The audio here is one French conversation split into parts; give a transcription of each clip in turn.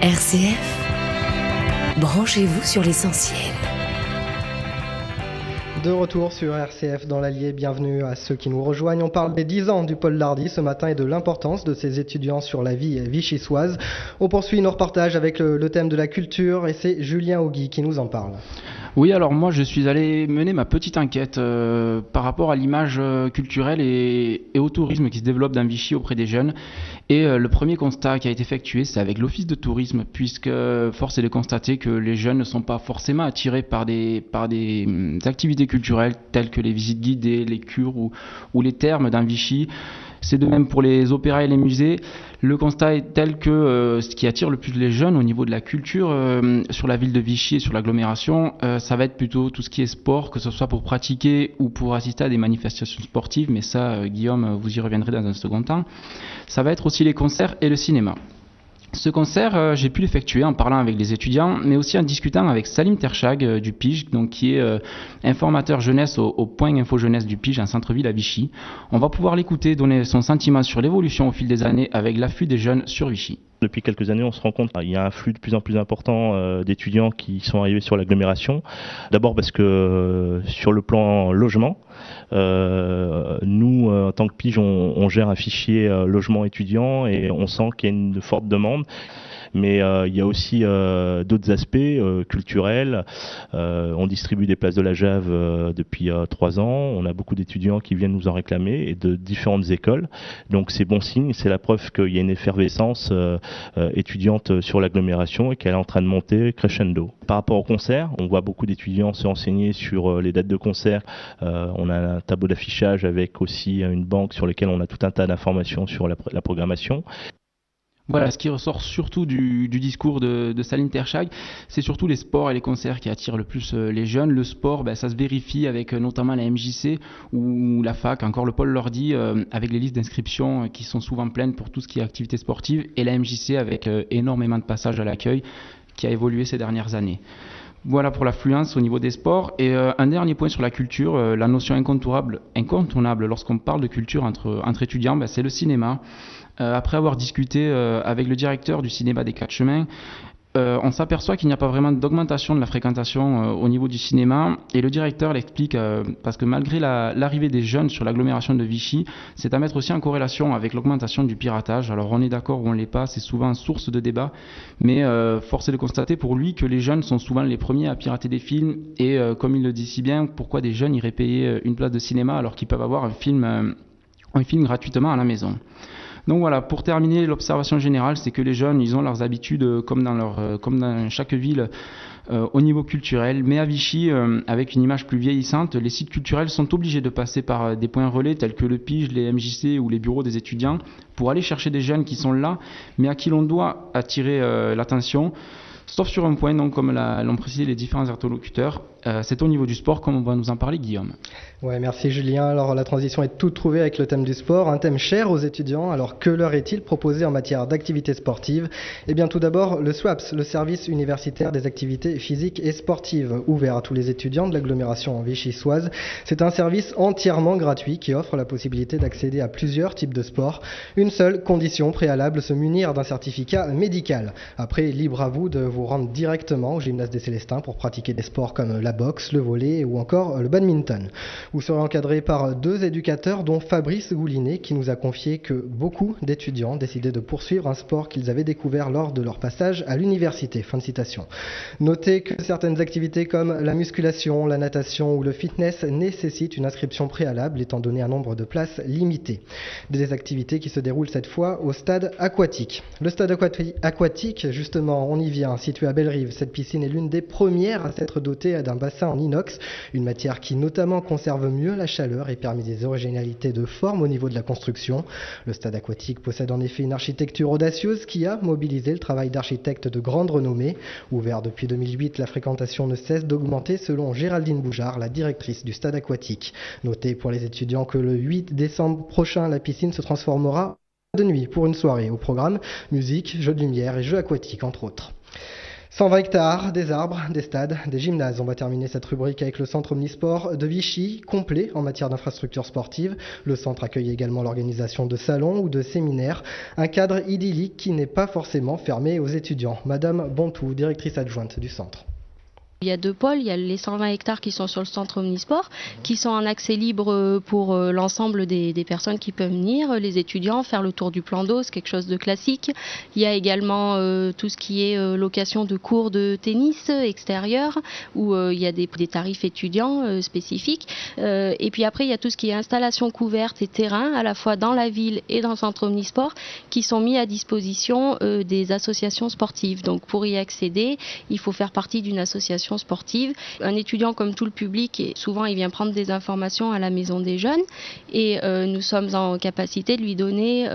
RCF, branchez-vous sur l'essentiel. De retour sur RCF dans l'Allier, bienvenue à ceux qui nous rejoignent. On parle des 10 ans du Pôle Lardy ce matin et de l'importance de ces étudiants sur la vie vichysoise. On poursuit nos reportages avec le thème de la culture et c'est Julien Auguy qui nous en parle. Oui, alors moi je suis allé mener ma petite enquête par rapport à l'image culturelle et au tourisme qui se développe dans Vichy auprès des jeunes. Et le premier constat qui a été effectué, c'est avec l'office de tourisme, puisque force est de constater que les jeunes ne sont pas forcément attirés par des activités culturelles telles que les visites guidées, les cures ou les thermes dans Vichy. C'est de même pour les opéras et les musées. Le constat est tel que ce qui attire le plus les jeunes au niveau de la culture sur la ville de Vichy et sur l'agglomération, ça va être plutôt tout ce qui est sport, que ce soit pour pratiquer ou pour assister à des manifestations sportives, mais ça, Guillaume, vous y reviendrez dans un second temps. Ça va être aussi les concerts et le cinéma. Ce concert, j'ai pu l'effectuer en parlant avec les étudiants, mais aussi en discutant avec Salim Terchag du PIGE, donc qui est informateur jeunesse au point info jeunesse du PIGE en centre-ville à Vichy. On va pouvoir l'écouter, donner son sentiment sur l'évolution au fil des années avec l'afflux des jeunes sur Vichy. Depuis quelques années, on se rend compte qu'il y a un flux de plus en plus important d'étudiants qui sont arrivés sur l'agglomération. D'abord parce que sur le plan logement, nous, en tant que PIGE, on gère un fichier logement étudiant et on sent qu'il y a une forte demande. Mais il y a aussi d'autres aspects culturels. On distribue des places de la JAV depuis 3 ans. On a beaucoup d'étudiants qui viennent nous en réclamer et de différentes écoles. Donc c'est bon signe, c'est la preuve qu'il y a une effervescence étudiante sur l'agglomération et qu'elle est en train de monter crescendo. Par rapport au concert, on voit beaucoup d'étudiants se renseigner sur les dates de concert. On a un tableau d'affichage avec aussi une banque sur laquelle on a tout un tas d'informations sur la programmation. Voilà, ce qui ressort surtout du discours de Salim Terchag, c'est surtout les sports et les concerts qui attirent le plus les jeunes. Le sport, ça se vérifie avec notamment la MJC ou la fac, encore le Pôle Lardy, avec les listes d'inscription qui sont souvent pleines pour tout ce qui est activité sportive, et la MJC avec énormément de passages à l'accueil qui a évolué ces dernières années. Voilà pour l'affluence au niveau des sports. Et un dernier point sur la culture, la notion incontournable lorsqu'on parle de culture entre étudiants, c'est le cinéma. Après avoir discuté avec le directeur du cinéma des Quatre Chemins, on s'aperçoit qu'il n'y a pas vraiment d'augmentation de la fréquentation au niveau du cinéma. Et le directeur l'explique parce que malgré l'arrivée des jeunes sur l'agglomération de Vichy, c'est à mettre aussi en corrélation avec l'augmentation du piratage. Alors on est d'accord ou on ne l'est pas, c'est souvent source de débat. Mais force est de constater pour lui que les jeunes sont souvent les premiers à pirater des films. Et comme il le dit si bien, pourquoi des jeunes iraient payer une place de cinéma alors qu'ils peuvent avoir un film gratuitement à la maison. Donc voilà, pour terminer, l'observation générale, c'est que les jeunes, ils ont leurs habitudes comme dans chaque ville au niveau culturel. Mais à Vichy, avec une image plus vieillissante, les sites culturels sont obligés de passer par des points relais tels que le PIGE, les MJC ou les bureaux des étudiants pour aller chercher des jeunes qui sont là, mais à qui l'on doit attirer l'attention. Sauf sur un point, donc, comme l'ont précisé les différents interlocuteurs, c'est au niveau du sport, comme on va nous en parler, Guillaume. Ouais, merci Julien. Alors la transition est toute trouvée avec le thème du sport, un thème cher aux étudiants. Alors que leur est-il proposé en matière d'activités sportives ? Eh bien tout d'abord, le SWAPS, le service universitaire des activités physiques et sportives, ouvert à tous les étudiants de l'agglomération vichysoise. C'est un service entièrement gratuit qui offre la possibilité d'accéder à plusieurs types de sports. Une seule condition préalable, se munir d'un certificat médical. Après, libre à vous de vous rendre directement au gymnase des Célestins pour pratiquer des sports comme la boxe, le volley ou encore le badminton. Vous serez encadré par 2 éducateurs, dont Fabrice Goulinet, qui nous a confié que beaucoup d'étudiants décidaient de poursuivre un sport qu'ils avaient découvert lors de leur passage à l'université. Fin de citation. Notez que certaines activités comme la musculation, la natation ou le fitness nécessitent une inscription préalable, étant donné un nombre de places limité. Des activités qui se déroulent cette fois au stade aquatique. Le stade aquatique, justement, on y vient, situé à Bellerive. Cette piscine est l'une des premières à s'être dotée d'un bassin en inox, une matière qui notamment conserve mieux la chaleur et permet des originalités de forme au niveau de la construction. Le stade aquatique possède en effet une architecture audacieuse qui a mobilisé le travail d'architectes de grande renommée. Ouvert depuis 2008, la fréquentation ne cesse d'augmenter selon Géraldine Boujard, la directrice du stade aquatique. Notez pour les étudiants que le 8 décembre prochain, la piscine se transformera de nuit pour une soirée. Au programme, musique, jeux de lumière et jeux aquatiques entre autres. 120 hectares, des arbres, des stades, des gymnases. On va terminer cette rubrique avec le centre omnisport de Vichy, complet en matière d'infrastructures sportives. Le centre accueille également l'organisation de salons ou de séminaires. Un cadre idyllique qui n'est pas forcément fermé aux étudiants. Madame Bontou, directrice adjointe du centre. Il y a 2 pôles, il y a les 120 hectares qui sont sur le centre omnisport, qui sont en accès libre pour l'ensemble des personnes qui peuvent venir, les étudiants, faire le tour du plan d'eau, c'est quelque chose de classique. Il y a également tout ce qui est location de cours de tennis extérieur, où il y a des tarifs étudiants spécifiques. Et puis après, il y a tout ce qui est installation couverte et terrain, à la fois dans la ville et dans le centre omnisport, qui sont mis à disposition des associations sportives. Donc pour y accéder, il faut faire partie d'une association sportive. Un étudiant comme tout le public, souvent il vient prendre des informations à la maison des jeunes et nous sommes en capacité de lui donner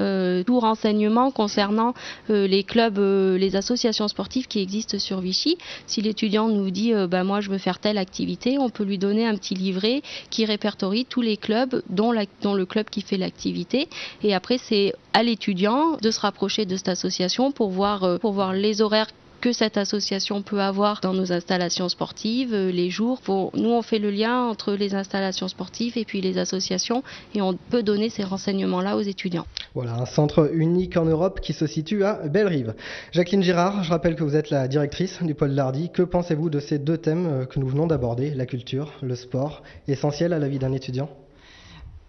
tout renseignement concernant les clubs, les associations sportives qui existent sur Vichy. Si l'étudiant nous dit moi je veux faire telle activité, on peut lui donner un petit livret qui répertorie tous les clubs dont le club qui fait l'activité, et après c'est à l'étudiant de se rapprocher de cette association pour voir les horaires que cette association peut avoir dans nos installations sportives, les jours. Nous, on fait le lien entre les installations sportives et puis les associations, et on peut donner ces renseignements-là aux étudiants. Voilà, un centre unique en Europe qui se situe à Bellerive. Jacqueline Girard, je rappelle que vous êtes la directrice du pôle Lardy. Que pensez-vous de ces 2 thèmes que nous venons d'aborder, la culture, le sport, essentiel à la vie d'un étudiant ?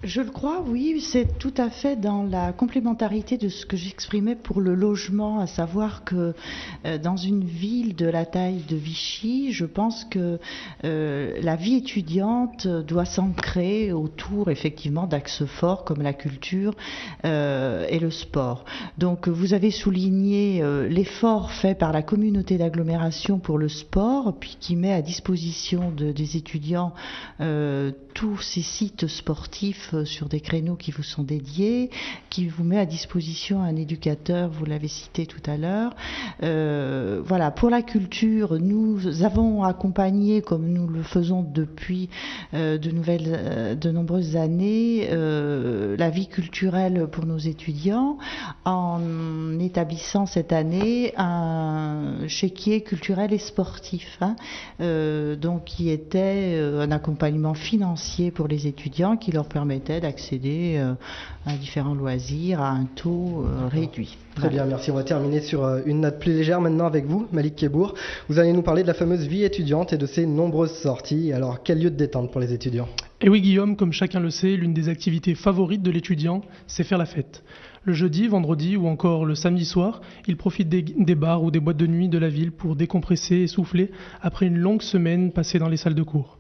Je le crois, oui, c'est tout à fait dans la complémentarité de ce que j'exprimais pour le logement, à savoir que dans une ville de la taille de Vichy, je pense que la vie étudiante doit s'ancrer autour effectivement d'axes forts comme la culture et le sport. Donc vous avez souligné l'effort fait par la communauté d'agglomération pour le sport, puis qui met à disposition des étudiants tous ces sites sportifs sur des créneaux qui vous sont dédiés, qui vous met à disposition un éducateur, vous l'avez cité tout à l'heure. Voilà, pour la culture, nous avons accompagné, comme nous le faisons depuis de nombreuses années, la vie culturelle pour nos étudiants, en établissant cette année un chéquier culturel et sportif, donc qui était un accompagnement financier pour les étudiants qui leur permettait d'accéder à différents loisirs à un taux réduit. Très bien, merci. On va terminer sur une note plus légère maintenant avec vous, Malik Kebour. Vous allez nous parler de la fameuse vie étudiante et de ses nombreuses sorties. Alors, quel lieu de détente pour les étudiants ? Et oui, Guillaume, comme chacun le sait, l'une des activités favorites de l'étudiant, c'est faire la fête. Le jeudi, vendredi ou encore le samedi soir, il profite des bars ou des boîtes de nuit de la ville pour décompresser et souffler après une longue semaine passée dans les salles de cours.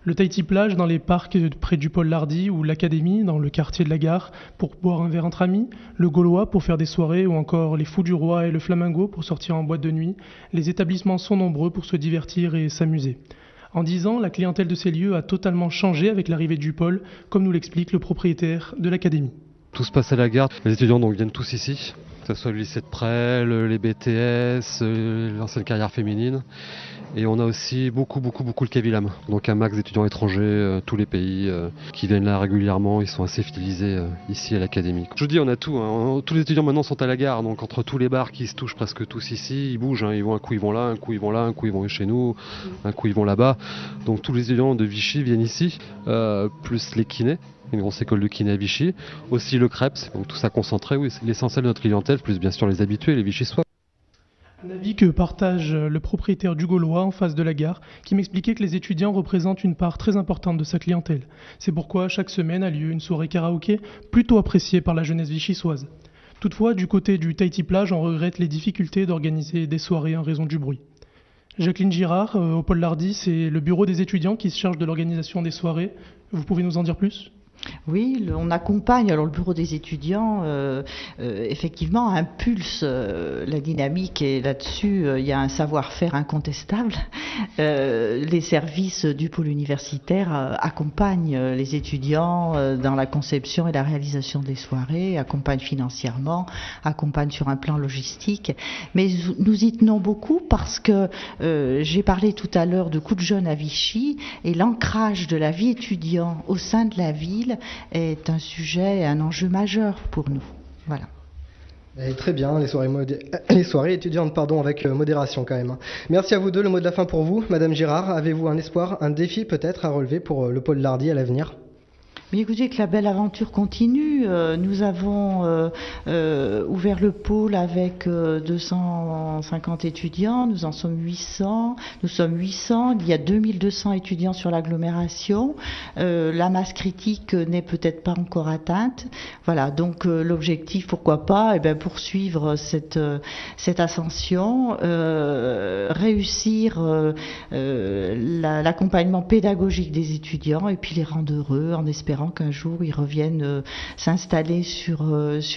Le Tahiti Plage dans les parcs près du pôle Lardy ou l'Académie dans le quartier de la Gare pour boire un verre entre amis, le Gaulois pour faire des soirées ou encore les Fous du Roi et le Flamingo pour sortir en boîte de nuit. Les établissements sont nombreux pour se divertir et s'amuser. En 10 ans, la clientèle de ces lieux a totalement changé avec l'arrivée du pôle, comme nous l'explique le propriétaire de l'Académie. Tout se passe à la gare, les étudiants donc viennent tous ici, que ce soit le lycée de Presles, les BTS, l'ancienne carrière féminine. Et on a aussi beaucoup le Cavillam, donc un max d'étudiants étrangers, tous les pays qui viennent là régulièrement, ils sont assez fidélisés ici à l'Académie. Je vous dis, on a tout, tous les étudiants maintenant sont à la gare, donc entre tous les bars qui se touchent presque tous ici, ils bougent, ils vont un coup ils vont là, un coup ils vont là, un coup ils vont chez nous, un coup ils vont là-bas. Donc tous les étudiants de Vichy viennent ici, plus les kinés. Une grosse école de kiné à Vichy, aussi le Krebs, donc tout ça concentré, oui, c'est l'essentiel de notre clientèle, plus bien sûr les habitués, les Vichysois. Un avis que partage le propriétaire du Gaulois en face de la gare, qui m'expliquait que les étudiants représentent une part très importante de sa clientèle. C'est pourquoi chaque semaine a lieu une soirée karaoké plutôt appréciée par la jeunesse vichysoise. Toutefois, du côté du Tahiti Plage, on regrette les difficultés d'organiser des soirées en raison du bruit. Jacqueline Girard, au pôle Lardy, c'est le bureau des étudiants qui se charge de l'organisation des soirées. Vous pouvez nous en dire plus ? Oui, on accompagne, alors le bureau des étudiants, effectivement, impulse la dynamique et là-dessus, il y a un savoir-faire incontestable. Les services du pôle universitaire accompagnent les étudiants dans la conception et la réalisation des soirées, accompagnent financièrement, accompagnent sur un plan logistique. Mais nous y tenons beaucoup parce que j'ai parlé tout à l'heure de Coups de jeunes à Vichy et l'ancrage de la vie étudiante au sein de la ville est un sujet, un enjeu majeur pour nous. Voilà. Et très bien, les soirées étudiantes avec modération quand même. Merci à vous deux. Le mot de la fin pour vous. Madame Girard, avez-vous un espoir, un défi peut-être à relever pour le pôle Lardy à l'avenir ? Mais écoutez, que la belle aventure continue. Nous avons ouvert le pôle avec 250 étudiants. Nous en sommes 800. Nous sommes 800. Il y a 2200 étudiants sur l'agglomération. La masse critique n'est peut-être pas encore atteinte. Voilà. Donc l'objectif, pourquoi pas, poursuivre cette ascension, réussir l'accompagnement pédagogique des étudiants et puis les rendre heureux en espérant qu'un jour ils reviennent s'installer sur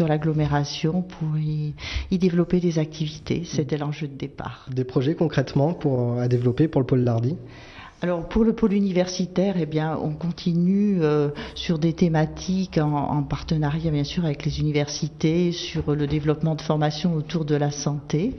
l'agglomération pour y développer des activités. C'était l'enjeu de départ. Des projets concrètement à développer pour le pôle Lardy ? Alors pour le pôle universitaire, on continue sur des thématiques en partenariat bien sûr avec les universités sur le développement de formations autour de la santé.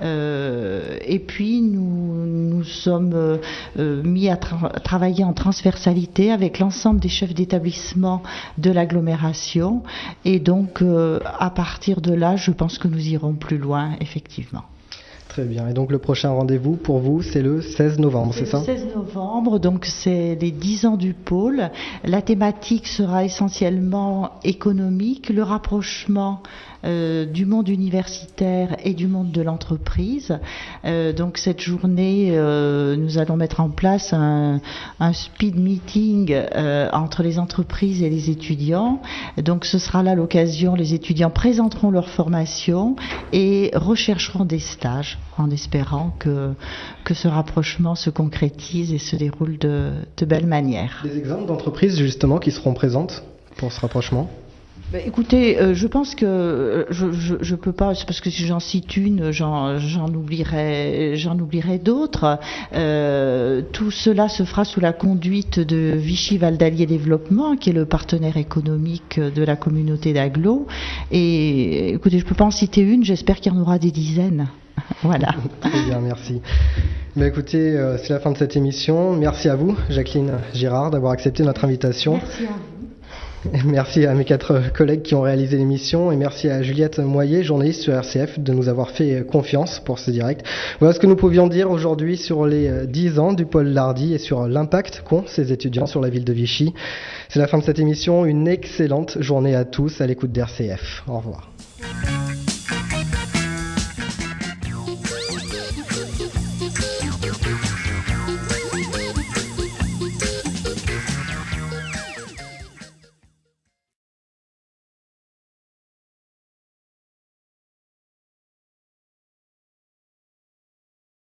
Et puis nous sommes mis à travailler en transversalité avec l'ensemble des chefs d'établissement de l'agglomération. Et donc à partir de là, je pense que nous irons plus loin effectivement. Très bien. Et donc le prochain rendez-vous pour vous, c'est le 16 novembre, c'est ça ? Le 16 novembre, donc c'est les 10 ans du pôle. La thématique sera essentiellement économique, le rapprochement du monde universitaire et du monde de l'entreprise. Donc cette journée, nous allons mettre en place un speed meeting entre les entreprises et les étudiants. Donc ce sera là l'occasion, les étudiants présenteront leur formation et rechercheront des stages en espérant que ce rapprochement se concrétise et se déroule de belle manière. Des exemples d'entreprises justement qui seront présentes pour ce rapprochement ? Écoutez, je pense que je peux pas, parce que si j'en cite une, j'en oublierai d'autres. Tout cela se fera sous la conduite de Vichy Val d'Allier Développement, qui est le partenaire économique de la communauté d'Agglo. Et écoutez, je peux pas en citer une, j'espère qu'il y en aura des dizaines. Voilà. Très bien, merci. Écoutez, c'est la fin de cette émission. Merci à vous, Jacqueline Girard, d'avoir accepté notre invitation. Merci à vous. Merci à mes 4 collègues qui ont réalisé l'émission et merci à Juliette Moyer, journaliste sur RCF, de nous avoir fait confiance pour ce direct. Voilà ce que nous pouvions dire aujourd'hui sur les 10 ans du pôle Lardy et sur l'impact qu'ont ces étudiants sur la ville de Vichy. C'est la fin de cette émission. Une excellente journée à tous à l'écoute d'RCF. Au revoir.